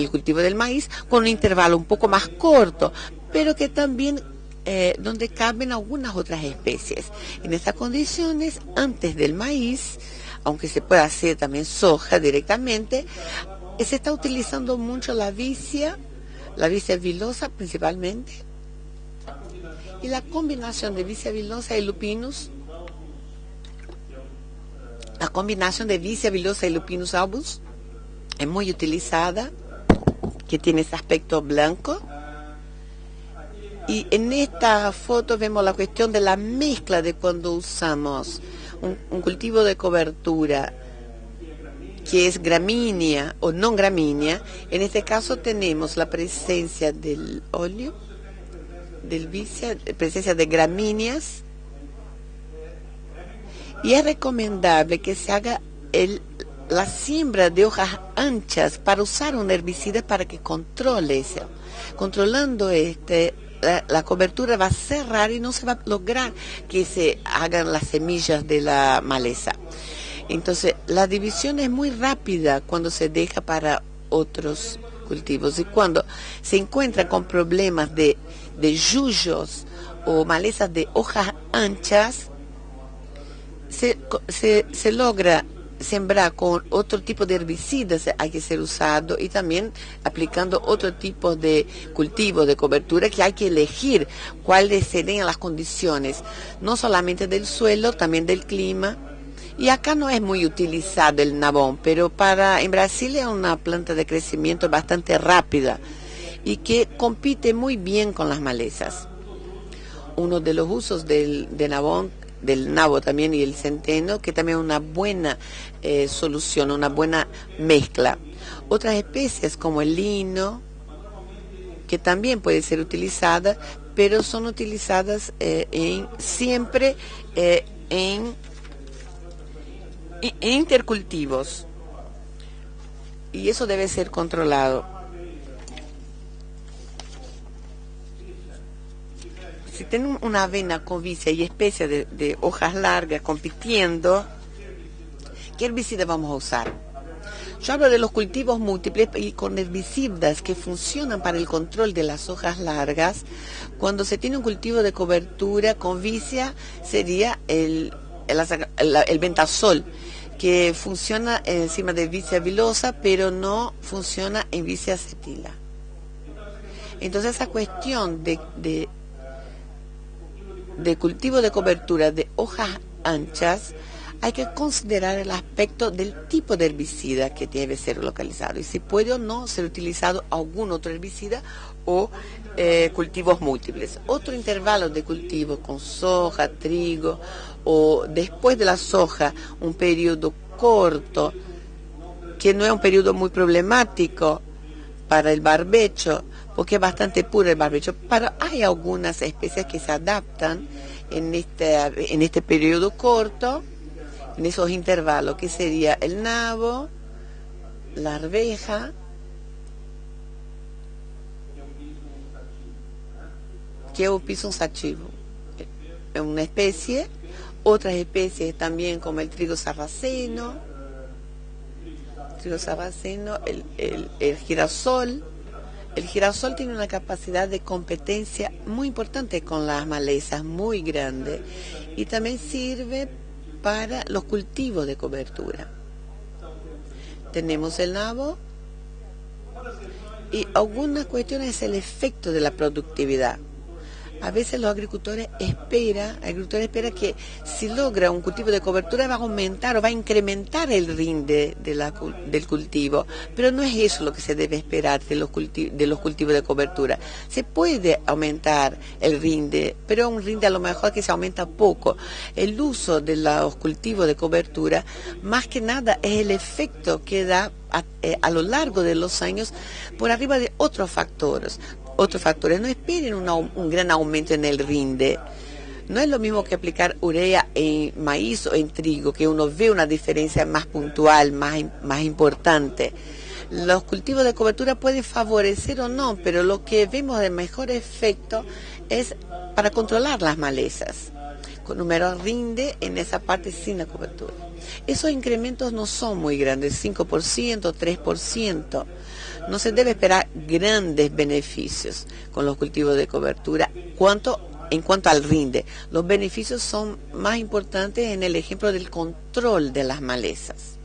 cultivo del maíz, con un intervalo un poco más corto, pero que también donde caben algunas otras especies. En estas condiciones, antes del maíz, aunque se puede hacer también soja directamente, se está utilizando mucho la vicia vilosa principalmente, y la combinación de vicia vilosa y lupinus, albus es muy utilizada, que tiene ese aspecto blanco. Y en esta foto vemos la cuestión de la mezcla de cuando usamos un cultivo de cobertura que es gramínea o no gramínea. En este caso tenemos la presencia del óleo, del vicia, presencia de gramíneas, y es recomendable que se haga la siembra de hojas anchas para usar un herbicida para que controle eso. Controlando la cobertura va a cerrar y no se va a lograr que se hagan las semillas de la maleza. Entonces, la división es muy rápida cuando se deja para otros cultivos, y cuando se encuentra con problemas de yuyos o malezas de hojas anchas, se logra sembrar con otro tipo de herbicidas, hay que ser usado, y también aplicando otro tipo de cultivo de cobertura, que hay que elegir cuáles serían las condiciones, no solamente del suelo, también del clima. Y acá no es muy utilizado el nabón, pero en Brasil es una planta de crecimiento bastante rápida y que compite muy bien con las malezas. Uno de los usos del nabo también, y el centeno, que también es una buena solución, una buena mezcla. Otras especies como el lino, que también puede ser utilizada, pero son utilizadas siempre en intercultivos, y eso debe ser controlado. Si tienen una avena con vicia y especies de hojas largas compitiendo, ¿qué herbicida vamos a usar? Yo hablo de los cultivos múltiples y con herbicidas que funcionan para el control de las hojas largas. Cuando se tiene un cultivo de cobertura con vicia, sería el Ventasol, que funciona encima de vicia vilosa, pero no funciona en vicia acetila. Entonces, esa cuestión de cultivo de cobertura de hojas anchas, hay que considerar el aspecto del tipo de herbicida que debe ser localizado, y si puede o no ser utilizado algún otro herbicida o cultivos múltiples. Otro intervalo de cultivo con soja, trigo, o después de la soja un periodo corto, que no es un periodo muy problemático para el barbecho, porque es bastante puro el barbecho, pero hay algunas especies que se adaptan en este periodo corto, en esos intervalos, que sería el nabo, la arveja, que es un piso sativo, es una especie. Otras especies también, como el trigo sarraceno, el girasol. El girasol tiene una capacidad de competencia muy importante con las malezas, muy grande, y también sirve para los cultivos de cobertura. Tenemos el nabo, y algunas cuestiones es el efecto de la productividad. A veces los agricultores esperan que si logra un cultivo de cobertura va a aumentar o va a incrementar el rinde del cultivo, pero no es eso lo que se debe esperar de los cultivos de cobertura. Se puede aumentar el rinde, pero un rinde a lo mejor que se aumenta poco. El uso de los cultivos de cobertura, más que nada, es el efecto que da a lo largo de los años por arriba de otros factores. No esperen un gran aumento en el rinde. No es lo mismo que aplicar urea en maíz o en trigo, que uno ve una diferencia más puntual, más importante. Los cultivos de cobertura pueden favorecer o no, pero lo que vemos de mejor efecto es para controlar las malezas, con un menor rinde en esa parte sin la cobertura. Esos incrementos no son muy grandes, 5%, 3%. No se debe esperar grandes beneficios con los cultivos de cobertura en cuanto al rinde. Los beneficios son más importantes en el ejemplo del control de las malezas.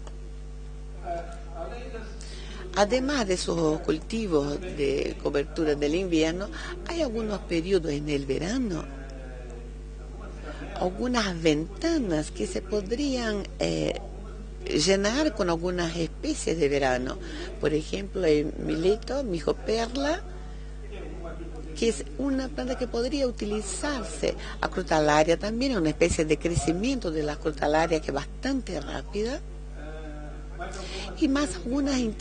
Además de esos cultivos de cobertura del invierno, hay algunos periodos en el verano, algunas ventanas que se podrían llenar con algunas especies de verano. Por ejemplo, el mileto, mijoperla, que es una planta que podría utilizarse. Acrotalaria también es una especie de crecimiento de la acrotalaria que es bastante rápida. Y más algunas en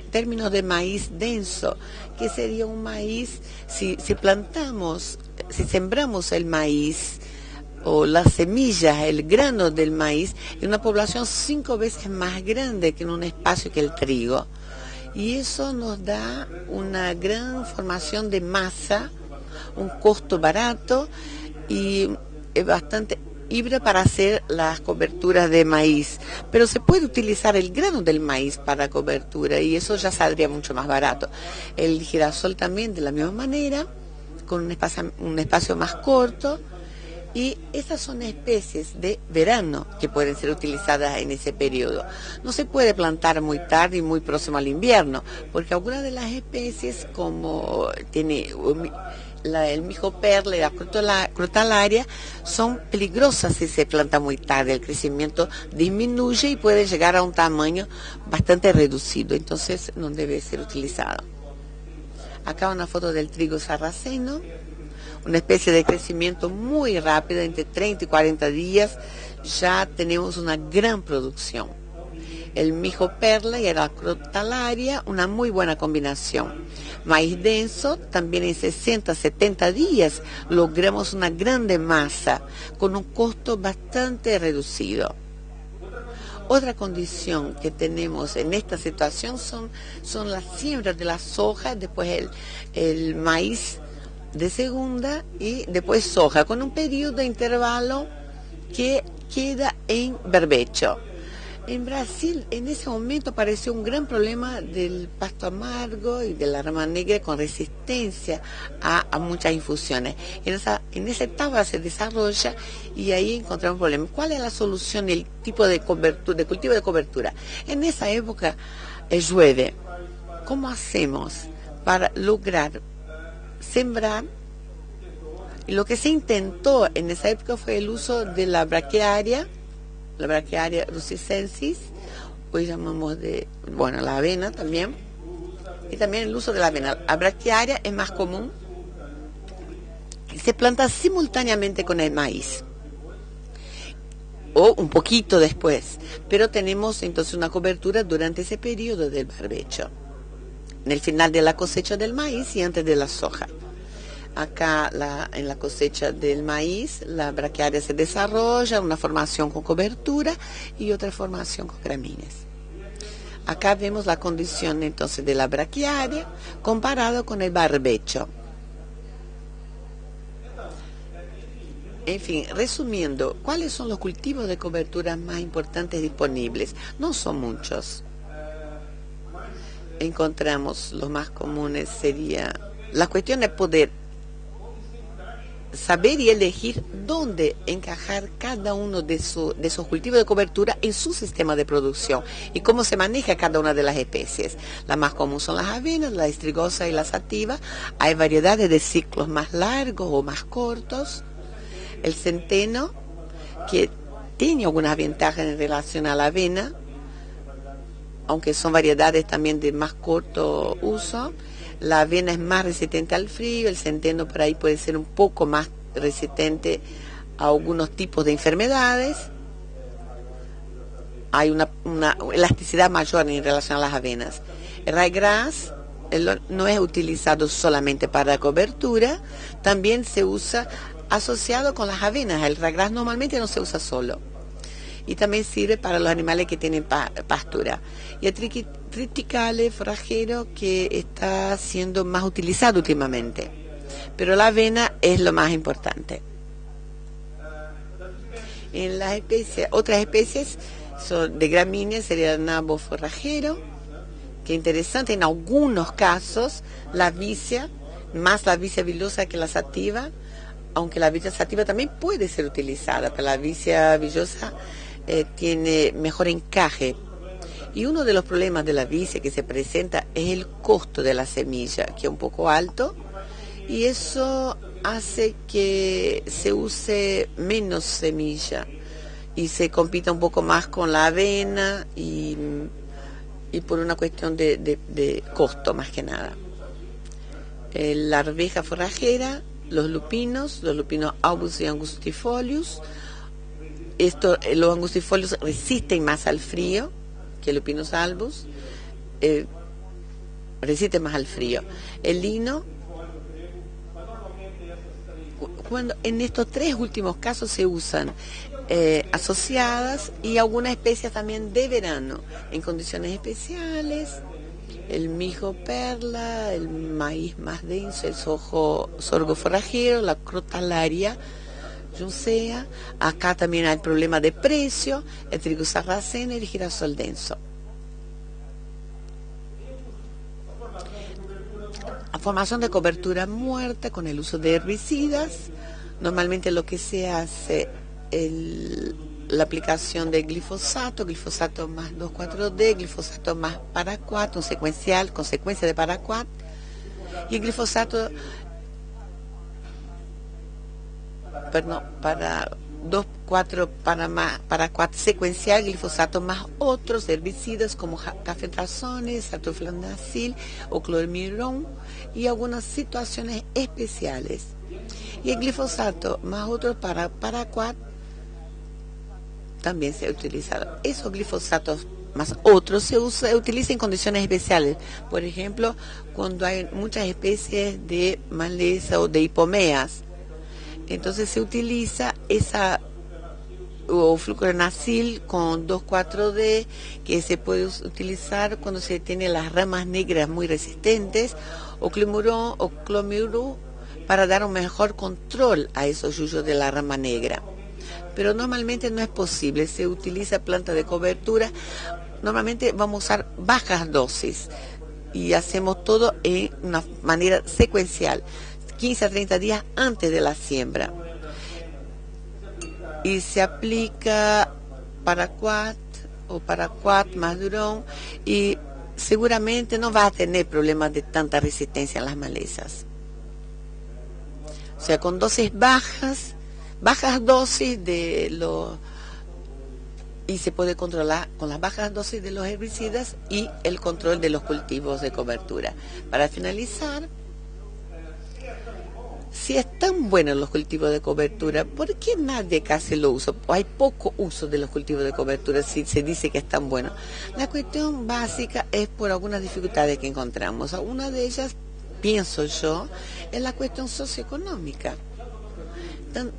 términos de maíz denso, que sería un maíz, si sembramos el maíz o las semillas, el grano del maíz, en una población 5 veces más grande que en un espacio que el trigo. Y eso nos da una gran formación de masa, un costo barato y bastante libre para hacer las coberturas de maíz. Pero se puede utilizar el grano del maíz para cobertura y eso ya saldría mucho más barato. El girasol también de la misma manera, con un espacio más corto. Y estas son especies de verano que pueden ser utilizadas en ese periodo. No se puede plantar muy tarde y muy próximo al invierno, porque algunas de las especies, como tiene el mijo perla y la crotalaria, son peligrosas si se planta muy tarde. El crecimiento disminuye y puede llegar a un tamaño bastante reducido, entonces no debe ser utilizado. Acá una foto del trigo sarraceno. Una especie de crecimiento muy rápido, entre 30 y 40 días, ya tenemos una gran producción. El mijo perla y la crotalaria, una muy buena combinación. Maíz denso, también en 60, 70 días logramos una grande masa, con un costo bastante reducido. Otra condición que tenemos en esta situación son las siembras de la soja, después el maíz de segunda y después soja, con un periodo de intervalo que queda en berbecho. En Brasil, en ese momento apareció un gran problema del pasto amargo y de la rama negra con resistencia a muchas infusiones. En esa etapa se desarrolla y ahí encontramos un problema. ¿Cuál es la solución, el tipo de cobertura, de cultivo de cobertura? En esa época llueve. ¿Cómo hacemos para lograr sembrar? Y lo que se intentó en esa época fue el uso de la braquiaria rusicensis, hoy llamamos la avena también, y también el uso de la avena. La braquiaria es más común y se planta simultáneamente con el maíz, o un poquito después, pero tenemos entonces una cobertura durante ese periodo del barbecho, en el final de la cosecha del maíz y antes de la soja. Acá en la cosecha del maíz, la braquiaria se desarrolla, una formación con cobertura y otra formación con gramíneas. Acá vemos la condición entonces de la braquiaria comparado con el barbecho. En fin, resumiendo, ¿cuáles son los cultivos de cobertura más importantes disponibles? No son muchos. Encontramos los más comunes, sería la cuestión de poder saber y elegir dónde encajar cada uno de esos cultivos de cobertura en su sistema de producción y cómo se maneja cada una de las especies. La más común son las avenas, la estrigosa y la sativa. Hay variedades de ciclos más largos o más cortos. El centeno, que tiene algunas ventajas en relación a la avena, aunque son variedades también de más corto uso. La avena es más resistente al frío, el centeno por ahí puede ser un poco más resistente a algunos tipos de enfermedades. Hay una elasticidad mayor en relación a las avenas. El ryegrass no es utilizado solamente para cobertura, también se usa asociado con las avenas. El ryegrass normalmente no se usa solo. Y también sirve para los animales que tienen pastura. Y el triticale forrajero, que está siendo más utilizado últimamente. Pero la avena es lo más importante. En las especies, otras especies son de gramíneas, sería el nabo forrajero, que interesante, en algunos casos la vicia, más la vicia villosa que la sativa, aunque la vicia sativa también puede ser utilizada, pero la vicia villosa tiene mejor encaje. Y uno de los problemas de la vicia que se presenta es el costo de la semilla, que es un poco alto, y eso hace que se use menos semilla y se compita un poco más con la avena y por una cuestión de costo más que nada. La arveja forrajera, los lupinos albus y angustifolius. Los angustifolios resisten más al frío que el lupinus albus, resiste más al frío. El lino, cuando en estos 3 últimos casos se usan asociadas y algunas especies también de verano, en condiciones especiales. El mijo perla, el maíz más denso, el sorgo forrajero, la crotalaria juncea. Acá también hay problema de precio, el trigo sarraceno y el girasol denso. La formación de cobertura muerta con el uso de herbicidas. Normalmente lo que se hace la aplicación de glifosato más 2,4-D, glifosato más paraquat, un secuencial con secuencia de paraquat, y el glifosato, para 2,4 paraquat secuencial, glifosato más otros herbicidas como cafetrazones, atoflanacil o clormirón y algunas situaciones especiales. Y el glifosato más otros para paraquat también se ha utilizado. Esos glifosatos más otros se utiliza en condiciones especiales. Por ejemplo, cuando hay muchas especies de maleza o de hipomeas. Entonces se utiliza o fluconazil con 2,4-D, que se puede utilizar cuando se tiene las ramas negras muy resistentes, o clomurón o clomirú, para dar un mejor control a esos yuyos de la rama negra. Pero normalmente no es posible, se utiliza planta de cobertura, normalmente vamos a usar bajas dosis y hacemos todo en una manera secuencial, 15 a 30 días antes de la siembra. Y se aplica paraquat o paraquat más durón y seguramente no va a tener problemas de tanta resistencia en las malezas. O sea, con dosis bajas dosis y se puede controlar con las bajas dosis de los herbicidas y el control de los cultivos de cobertura. Para finalizar, si están buenos los cultivos de cobertura, ¿por qué nadie casi lo usa? O hay poco uso de los cultivos de cobertura si se dice que están buenos. La cuestión básica es por algunas dificultades que encontramos. Una de ellas, pienso yo, es la cuestión socioeconómica.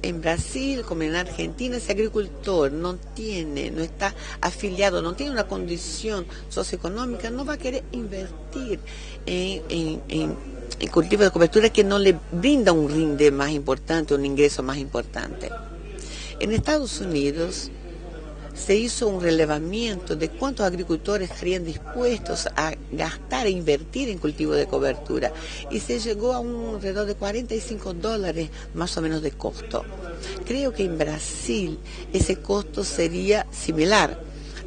En Brasil como en Argentina, si el agricultor no está afiliado, no tiene una condición socioeconómica, no va a querer invertir en cultivo de cobertura que no le brinda un rinde más importante, un ingreso más importante. En Estados Unidos se hizo un relevamiento de cuántos agricultores estarían dispuestos a gastar e invertir en cultivo de cobertura y se llegó a un alrededor de $45 más o menos de costo. Creo que en Brasil ese costo sería similar.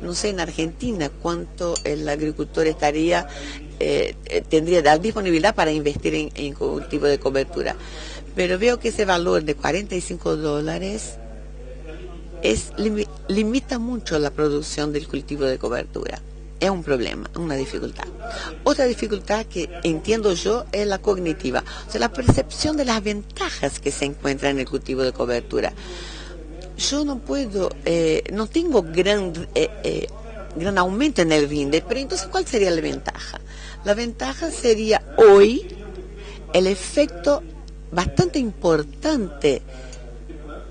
No sé en Argentina cuánto el agricultor tendría la disponibilidad para invertir en cultivo de cobertura. Pero veo que ese valor de $45 limita mucho la producción del cultivo de cobertura. Es un problema, una dificultad. Otra dificultad que entiendo yo es la cognitiva, o sea, la percepción de las ventajas que se encuentran en el cultivo de cobertura. Yo no tengo gran aumento en el rinde, pero entonces ¿cuál sería la ventaja? La ventaja sería hoy el efecto bastante importante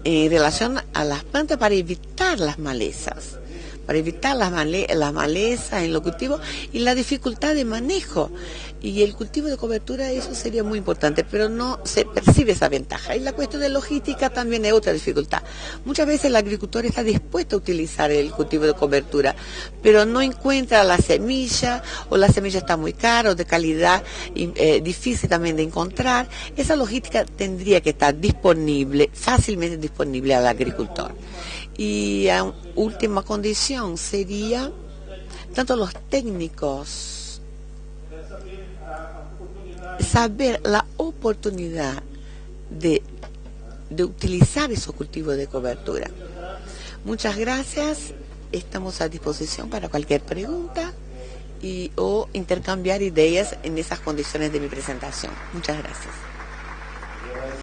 en relación a las plantas para evitar las malezas, las malezas en los cultivos y la dificultad de manejo. Y el cultivo de cobertura, eso sería muy importante, pero no se percibe esa ventaja. Y la cuestión de logística también es otra dificultad. Muchas veces el agricultor está dispuesto a utilizar el cultivo de cobertura, pero no encuentra la semilla, o la semilla está muy cara o de calidad difícil también de encontrar. Esa logística tendría que estar fácilmente disponible al agricultor. Y última condición sería, tanto los técnicos, saber la oportunidad de utilizar esos cultivos de cobertura. Muchas gracias, estamos a disposición para cualquier pregunta o intercambiar ideas en esas condiciones de mi presentación. Muchas gracias.